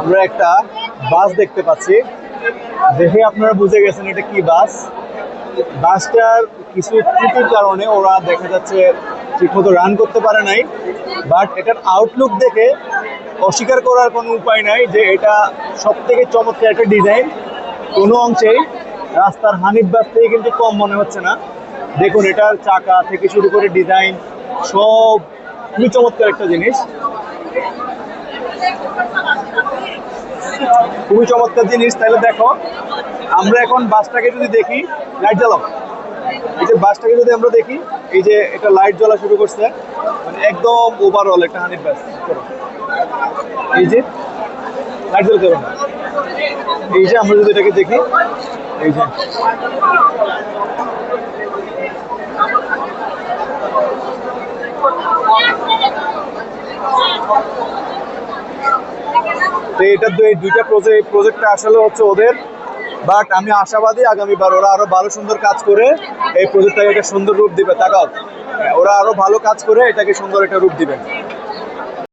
আমরা একটা বাস দেখতে পাচ্ছি, দেখে আপনারা বুঝে গেছেন এটা কি বাস। বাসটার কিছু ত্রুটির কারণে ওরা দেখা যাচ্ছে ঠিকমতো রান করতে পারে নাই, বাট এটার আউটলুক দেখে অস্বীকার করার কোনো উপায় নাই যে এটা সব থেকে চমৎকার একটা ডিজাইন। কোনো অংশেই রাস্তার হানিফ বাস থেকে কিন্তু কম মনে হচ্ছে না। দেখুন এটার চাকা থেকে শুরু করে ডিজাইন সব খুবই চমৎকার একটা জিনিস, খুবই চমৎকার জিনিস। তাহলে দেখো আমরা এখন বাসটাকে যদি দেখি, লাইট জ্বালাও, এই যে বাসটাকে যদি আমরা দেখি, এই যে এটা লাইট জ্বলা শুরু করছে, মানে একদম ওভারঅল একটা হানিফ বাস। এই যে লাইট জ্বলতে হবে না, এই যে আমরা যদি এটাকে দেখি, এই যে তো এটা দুইটা প্রজেক্টটা আসলে হচ্ছে ওদের, বাট আমি আশাবাদী আগামীবার ওরা আরো ভালো সুন্দর কাজ করে এই প্রজেক্টটাকে একটা সুন্দর রূপ দিবে। তাকাও, ওরা আরো ভালো কাজ করে এটাকে সুন্দর একটা রূপ দিবে।